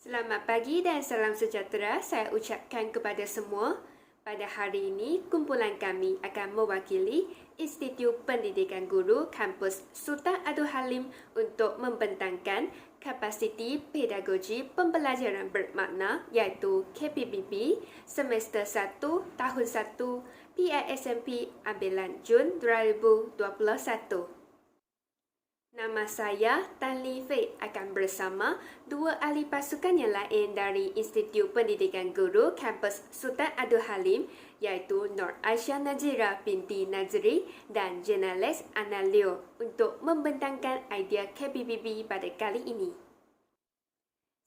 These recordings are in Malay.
Selamat pagi dan salam sejahtera saya ucapkan kepada semua. Pada hari ini, kumpulan kami akan mewakili Institut Pendidikan Guru Kampus Sultan Abdul Halim untuk membentangkan kapasiti pedagogi pembelajaran bermakna iaitu KPBB semester 1 tahun 1 PISMP ambilan Jun 2021. Nama saya Tan Li Fei akan bersama dua ahli pasukan yang lain dari Institut Pendidikan Guru Kampus Sultan Abdul Halim iaitu Nur Aisyah Nazira binti Nazri dan jurnalis Ana Leo untuk membentangkan idea KPBB pada kali ini.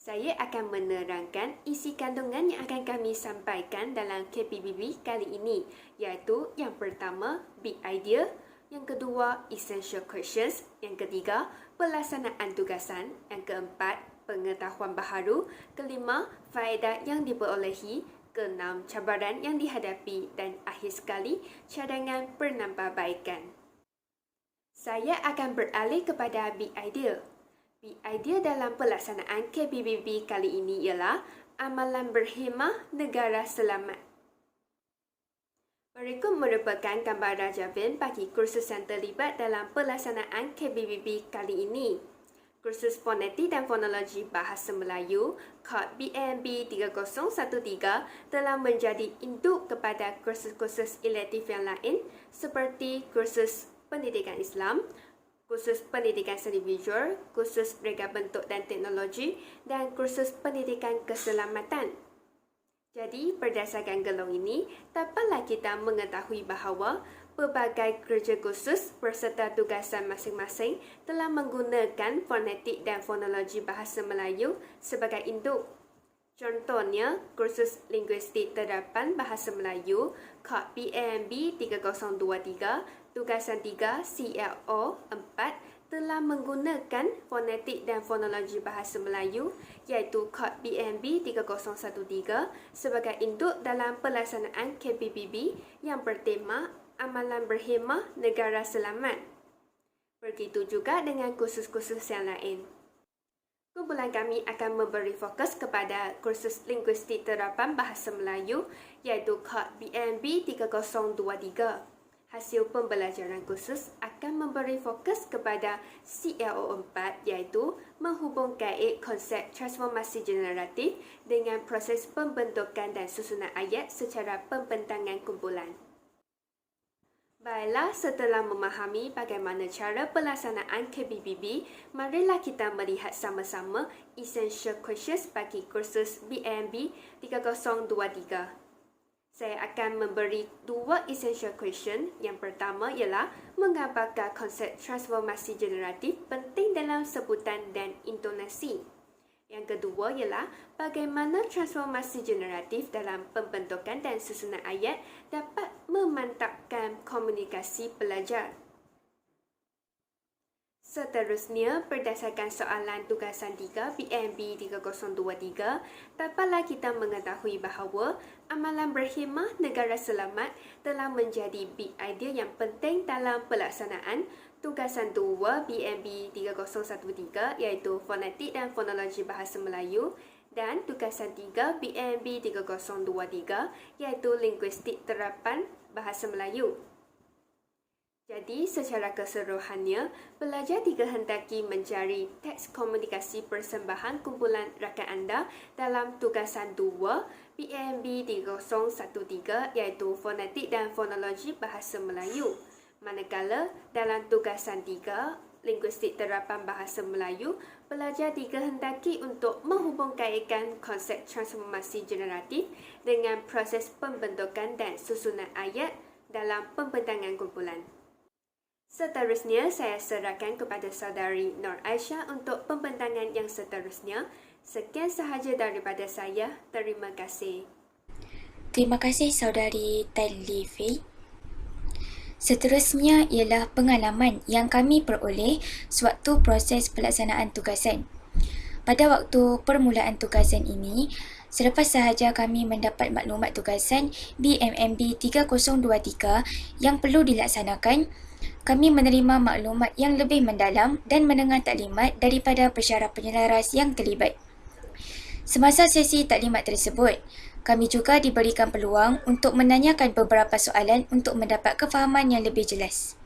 Saya akan menerangkan isi kandungan yang akan kami sampaikan dalam KPBB kali ini iaitu yang pertama, big idea, yang kedua, essential questions. Yang ketiga, pelaksanaan tugasan. Yang keempat, pengetahuan baharu. Kelima, faedah yang diperolehi. Keenam, cabaran yang dihadapi. Dan akhir sekali, cadangan penambahbaikan. Saya akan beralih kepada big idea. Big idea dalam pelaksanaan KPBB kali ini ialah amalan berhemah negara selamat. Berikut merupakan gambar rajabin bagi kursus yang terlibat dalam pelaksanaan KPBB kali ini. Kursus Fonetik dan Fonologi Bahasa Melayu, kod BNB 3013 telah menjadi induk kepada kursus-kursus elektif yang lain seperti kursus Pendidikan Islam, kursus Pendidikan Seni Visual, kursus Reka Bentuk dan Teknologi, dan kursus Pendidikan Keselamatan. Jadi, berdasarkan gelong ini, dapatlah kita mengetahui bahawa pelbagai kerja khusus berserta tugasan masing-masing telah menggunakan fonetik dan fonologi bahasa Melayu sebagai induk. Contohnya, kursus Linguistik Terapan Bahasa Melayu, kod PMB 3023, tugasan 3 CLO 4, telah menggunakan fonetik dan fonologi bahasa Melayu iaitu kod BNB 3013 sebagai induk dalam pelaksanaan KPBB yang bertema Amalan Berhemah Negara Selamat. Begitu juga dengan kursus-kursus yang lain. Kumpulan kami akan memberi fokus kepada kursus Linguistik Terapan Bahasa Melayu iaitu kod BNB 3023. Hasil pembelajaran khusus akan memberi fokus kepada CLO4 iaitu menghubungkan konsep transformasi generatif dengan proses pembentukan dan susunan ayat secara pembentangan kumpulan. Baiklah, setelah memahami bagaimana cara pelaksanaan KPBB, marilah kita melihat sama-sama essential questions bagi kursus BNB 3023. Saya akan memberi dua essential question. Yang pertama ialah mengapakah konsep transformasi generatif penting dalam sebutan dan intonasi. Yang kedua ialah bagaimana transformasi generatif dalam pembentukan dan susunan ayat dapat memantapkan komunikasi pelajar. Seterusnya, berdasarkan soalan tugasan 3 BNB 3023, dapatlah kita mengetahui bahawa amalan berhemah negara selamat telah menjadi big idea yang penting dalam pelaksanaan tugasan 2 BNB 3013 iaitu fonetik dan fonologi bahasa Melayu dan tugasan 3 BNB 3023 iaitu linguistik terapan bahasa Melayu. Jadi, secara keseluruhannya, pelajar dikehendaki mencari teks komunikasi persembahan kumpulan rakan anda dalam tugasan 2 PMB 3013 iaitu fonetik dan fonologi bahasa Melayu. Manakala dalam tugasan 3 linguistik terapan bahasa Melayu, pelajar dikehendaki untuk menghubungkaitkan konsep transformasi generatif dengan proses pembentukan dan susunan ayat dalam pembentangan kumpulan. Seterusnya, saya serahkan kepada saudari Nur Aisyah untuk pembentangan yang seterusnya. Sekian sahaja daripada saya. Terima kasih. Terima kasih saudari Tan Li Fei. Seterusnya ialah pengalaman yang kami peroleh sewaktu proses pelaksanaan tugasan. Pada waktu permulaan tugasan ini, selepas sahaja kami mendapat maklumat tugasan BMMB 3023 yang perlu dilaksanakan, kami menerima maklumat yang lebih mendalam dan mendengar taklimat daripada pensyarah penyelaras yang terlibat. Semasa sesi taklimat tersebut, kami juga diberikan peluang untuk menanyakan beberapa soalan untuk mendapat kefahaman yang lebih jelas.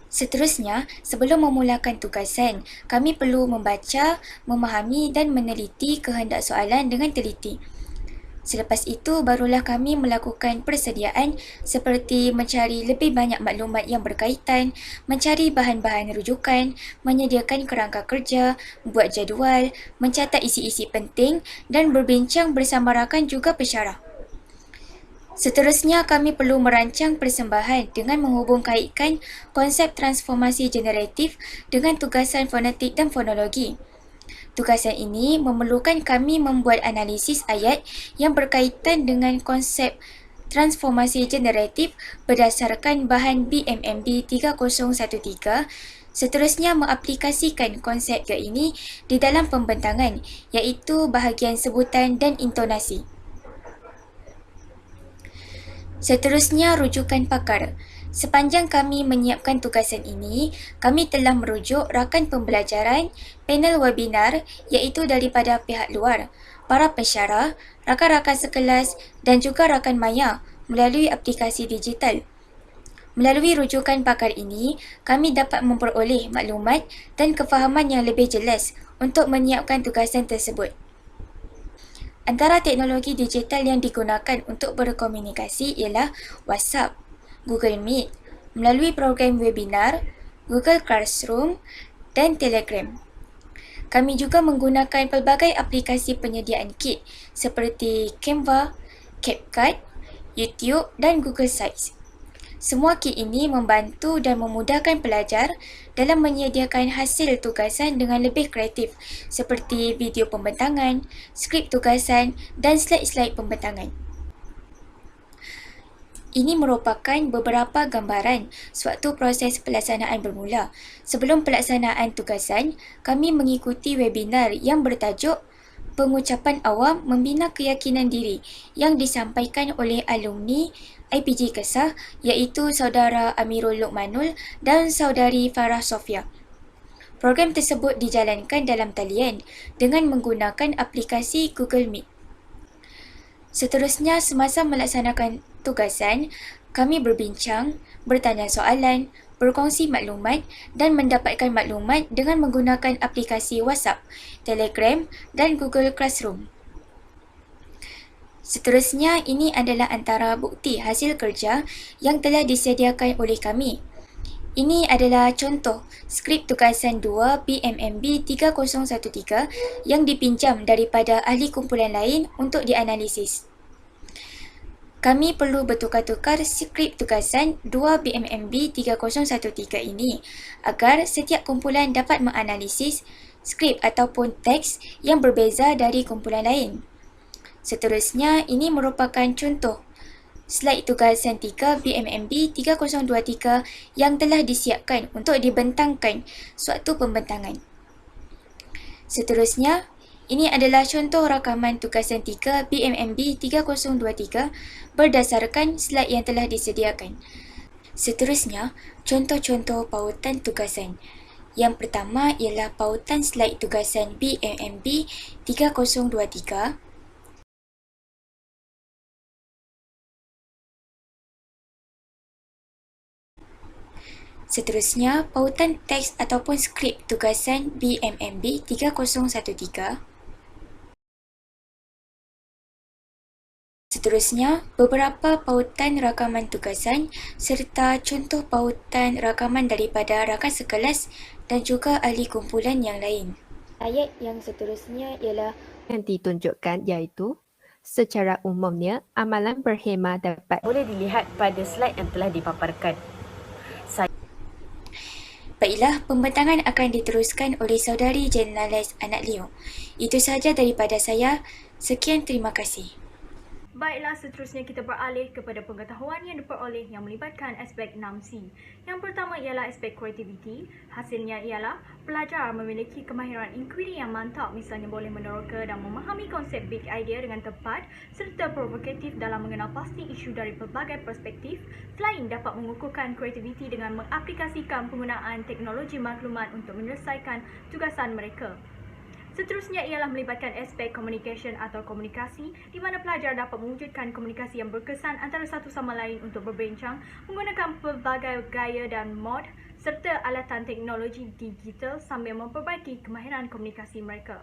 Seterusnya, sebelum memulakan tugasan, kami perlu membaca, memahami dan meneliti kehendak soalan dengan teliti. Selepas itu, barulah kami melakukan persediaan seperti mencari lebih banyak maklumat yang berkaitan, mencari bahan-bahan rujukan, menyediakan kerangka kerja, buat jadual, mencatat isi-isi penting dan berbincang bersama rakan juga pensyarah. Seterusnya, kami perlu merancang persembahan dengan menghubungkaitkan konsep transformasi generatif dengan tugasan fonetik dan fonologi. Tugasan ini memerlukan kami membuat analisis ayat yang berkaitan dengan konsep transformasi generatif berdasarkan bahan BMMB 3013, seterusnya mengaplikasikan konsep ini di dalam pembentangan, iaitu bahagian sebutan dan intonasi. Seterusnya, rujukan pakar. Sepanjang kami menyiapkan tugasan ini, kami telah merujuk rakan pembelajaran, panel webinar iaitu daripada pihak luar, para pensyarah, rakan-rakan sekelas dan juga rakan maya melalui aplikasi digital. Melalui rujukan pakar ini, kami dapat memperoleh maklumat dan kefahaman yang lebih jelas untuk menyiapkan tugasan tersebut. Antara teknologi digital yang digunakan untuk berkomunikasi ialah WhatsApp, Google Meet, melalui program webinar, Google Classroom dan Telegram. Kami juga menggunakan pelbagai aplikasi penyediaan kit seperti Canva, CapCut, YouTube dan Google Sites. Semua kit ini membantu dan memudahkan pelajar dalam menyediakan hasil tugasan dengan lebih kreatif seperti video pembentangan, skrip tugasan dan slide-slide pembentangan. Ini merupakan beberapa gambaran sewaktu proses pelaksanaan bermula. Sebelum pelaksanaan tugasan, kami mengikuti webinar yang bertajuk Pengucapan Awam Membina Keyakinan Diri yang disampaikan oleh alumni IPG Kesah iaitu Saudara Amirul Luqmanul dan Saudari Farah Sofia. Program tersebut dijalankan dalam talian dengan menggunakan aplikasi Google Meet. Seterusnya, semasa melaksanakan tugasan, kami berbincang, bertanya soalan, berkongsi maklumat dan mendapatkan maklumat dengan menggunakan aplikasi WhatsApp, Telegram dan Google Classroom. Seterusnya, ini adalah antara bukti hasil kerja yang telah disediakan oleh kami. Ini adalah contoh skrip tugasan 2 BMMB 3013 yang dipinjam daripada ahli kumpulan lain untuk dianalisis. Kami perlu bertukar-tukar skrip tugasan 2 BMMB 3013 ini agar setiap kumpulan dapat menganalisis skrip ataupun teks yang berbeza dari kumpulan lain. Seterusnya, ini merupakan contoh slide tugasan 3 BMMB 3023 yang telah disiapkan untuk dibentangkan sewaktu pembentangan. Seterusnya, ini adalah contoh rakaman tugasan 3 BMMB 3023 berdasarkan slide yang telah disediakan. Seterusnya, contoh-contoh pautan tugasan. Yang pertama ialah pautan slide tugasan BMMB 3023. Seterusnya, pautan teks ataupun skrip tugasan BMMB 3013. Seterusnya, beberapa pautan rakaman tugasan serta contoh pautan rakaman daripada rakan sekelas dan juga ahli kumpulan yang lain. Ayat yang seterusnya ialah yang ditunjukkan iaitu secara umumnya amalan berhema dapat boleh dilihat pada slide yang telah dipaparkan. Baiklah, pembentangan akan diteruskan oleh Saudari Jurnalis Anak Leo. Itu sahaja daripada saya. Sekian, terima kasih. Baiklah, seterusnya kita beralih kepada pengetahuan yang diperoleh yang melibatkan aspek 6C. Yang pertama ialah aspek kreativiti. Hasilnya ialah pelajar memiliki kemahiran inquiry yang mantap, misalnya boleh meneroka dan memahami konsep big idea dengan tepat serta provokatif dalam mengenal pasti isu dari pelbagai perspektif. Selain dapat mengukuhkan kreativiti dengan mengaplikasikan penggunaan teknologi maklumat untuk menyelesaikan tugasan mereka. Seterusnya ialah melibatkan aspek communication atau komunikasi di mana pelajar dapat mewujudkan komunikasi yang berkesan antara satu sama lain untuk berbincang menggunakan pelbagai gaya dan mod serta alatan teknologi digital sambil memperbaiki kemahiran komunikasi mereka.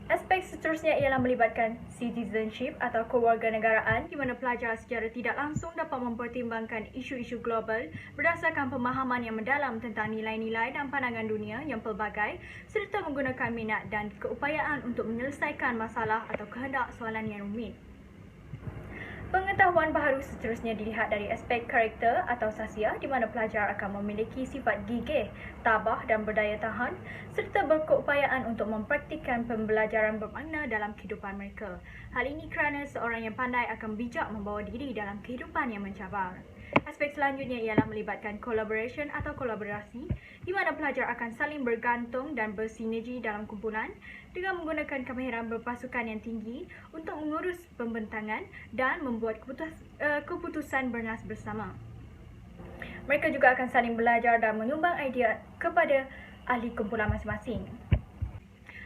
Aspek seterusnya ialah melibatkan citizenship atau kewarganegaraan di mana pelajar secara tidak langsung dapat mempertimbangkan isu-isu global berdasarkan pemahaman yang mendalam tentang nilai-nilai dan pandangan dunia yang pelbagai serta menggunakan minat dan keupayaan untuk menyelesaikan masalah atau kehendak soalan yang rumit. Pengetahuan baharu seterusnya dilihat dari aspek karakter atau sasiah di mana pelajar akan memiliki sifat gigih, tabah dan berdaya tahan serta berkeupayaan untuk mempraktikkan pembelajaran bermakna dalam kehidupan mereka. Hal ini kerana seorang yang pandai akan bijak membawa diri dalam kehidupan yang mencabar. Aspek selanjutnya ialah melibatkan collaboration atau kolaborasi di mana pelajar akan saling bergantung dan bersinergi dalam kumpulan dengan menggunakan kemahiran berpasukan yang tinggi untuk mengurus pembentangan dan membuat keputusan bernas bersama. Mereka juga akan saling belajar dan menyumbang idea kepada ahli kumpulan masing-masing.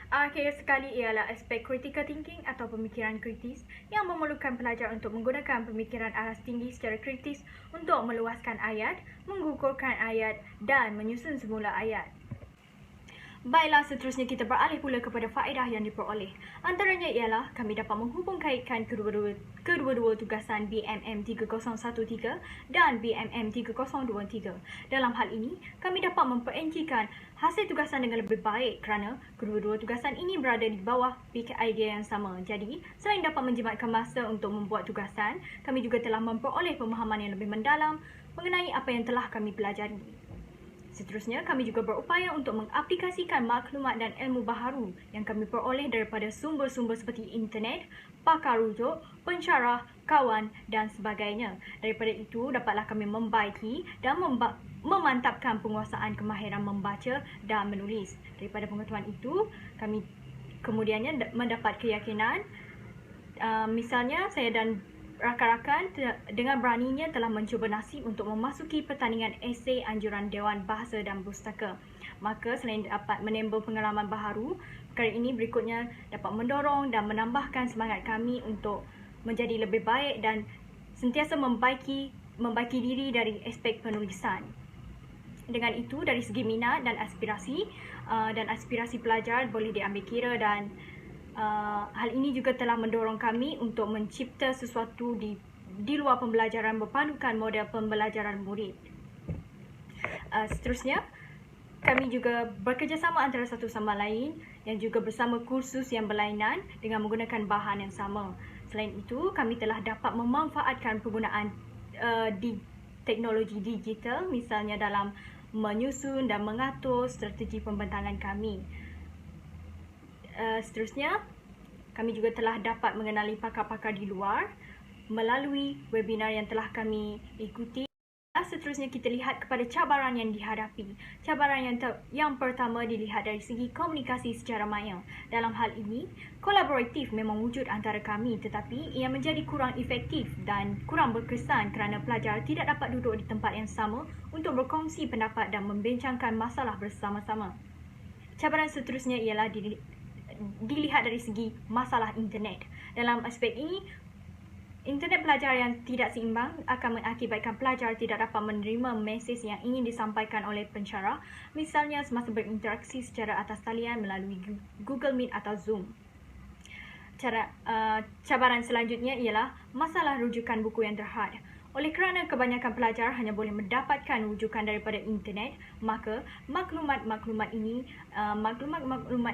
Akhir sekali ialah aspek critical thinking atau pemikiran kritis yang memerlukan pelajar untuk menggunakan pemikiran alas tinggi secara kritis untuk meluaskan ayat, menggugurkan ayat dan menyusun semula ayat. Baiklah, seterusnya kita beralih pula kepada faedah yang diperoleh. Antaranya ialah kami dapat menghubungkaitkan kedua-dua tugasan BMM 3013 dan BMM 3023. Dalam hal ini, kami dapat memperencikan hasil tugasan dengan lebih baik kerana kedua-dua tugasan ini berada di bawah peak idea yang sama. Jadi, selain dapat menjimatkan masa untuk membuat tugasan, kami juga telah memperoleh pemahaman yang lebih mendalam mengenai apa yang telah kami pelajari. Seterusnya, kami juga berupaya untuk mengaplikasikan maklumat dan ilmu baharu yang kami peroleh daripada sumber-sumber seperti internet, pakar rujuk, pensyarah, kawan dan sebagainya. Daripada itu, dapatlah kami membaiki dan memantapkan penguasaan kemahiran membaca dan menulis. Daripada pengetahuan itu, kami kemudiannya mendapat keyakinan. Misalnya, saya dan rakan-rakan dengan beraninya telah mencuba nasib untuk memasuki pertandingan esei anjuran Dewan Bahasa dan Pustaka. Maka selain dapat menambah pengalaman baharu, perkara ini berikutnya dapat mendorong dan menambahkan semangat kami untuk menjadi lebih baik dan sentiasa membaiki diri dari aspek penulisan. Dengan itu, dari segi minat dan aspirasi pelajar boleh diambil kira dan hal ini juga telah mendorong kami untuk mencipta sesuatu di luar pembelajaran berpandukan model pembelajaran murid. Seterusnya, kami juga bekerjasama antara satu sama lain yang juga bersama kursus yang berlainan dengan menggunakan bahan yang sama. Selain itu, kami telah dapat memanfaatkan penggunaan di teknologi digital misalnya dalam menyusun dan mengatur strategi pembentangan kami. Seterusnya, kami juga telah dapat mengenali pakar-pakar di luar melalui webinar yang telah kami ikuti. Seterusnya, kita lihat kepada cabaran yang dihadapi. Cabaran yang pertama dilihat dari segi komunikasi secara maya. Dalam hal ini, kolaboratif memang wujud antara kami tetapi ia menjadi kurang efektif dan kurang berkesan kerana pelajar tidak dapat duduk di tempat yang sama untuk berkongsi pendapat dan membincangkan masalah bersama-sama. Cabaran seterusnya ialah dilihat dari segi masalah internet. Dalam aspek ini, internet pelajar yang tidak seimbang akan mengakibatkan pelajar tidak dapat menerima mesej yang ingin disampaikan oleh pensyarah, misalnya semasa berinteraksi secara atas talian melalui Google Meet atau Zoom. Cabaran selanjutnya ialah masalah rujukan buku yang terhad. Oleh kerana kebanyakan pelajar hanya boleh mendapatkan rujukan daripada internet, maka maklumat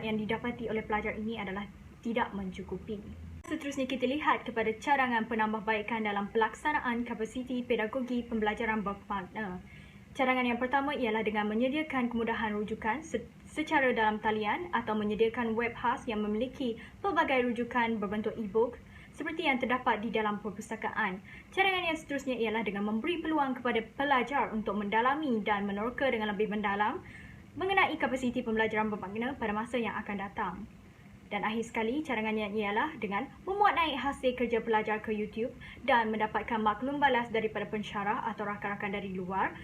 yang didapati oleh pelajar ini adalah tidak mencukupi. Seterusnya, kita lihat kepada cadangan penambahbaikan dalam pelaksanaan kapasiti pedagogi pembelajaran bermakna. Cadangan yang pertama ialah dengan menyediakan kemudahan rujukan secara dalam talian atau menyediakan web khas yang memiliki pelbagai rujukan berbentuk e-book seperti yang terdapat di dalam perpustakaan. Cadangan yang seterusnya ialah dengan memberi peluang kepada pelajar untuk mendalami dan menerka dengan lebih mendalam mengenai kapasiti pembelajaran bermakna pada masa yang akan datang. Dan akhir sekali, cadangannya ialah dengan memuat naik hasil kerja pelajar ke YouTube dan mendapatkan maklum balas daripada pensyarah atau rakan-rakan dari luar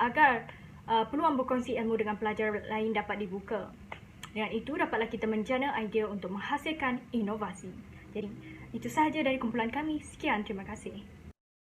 agar peluang berkongsi ilmu dengan pelajar lain dapat dibuka. Dengan itu, dapatlah kita menjana idea untuk menghasilkan inovasi. Jadi, itu sahaja dari kumpulan kami. Sekian, terima kasih.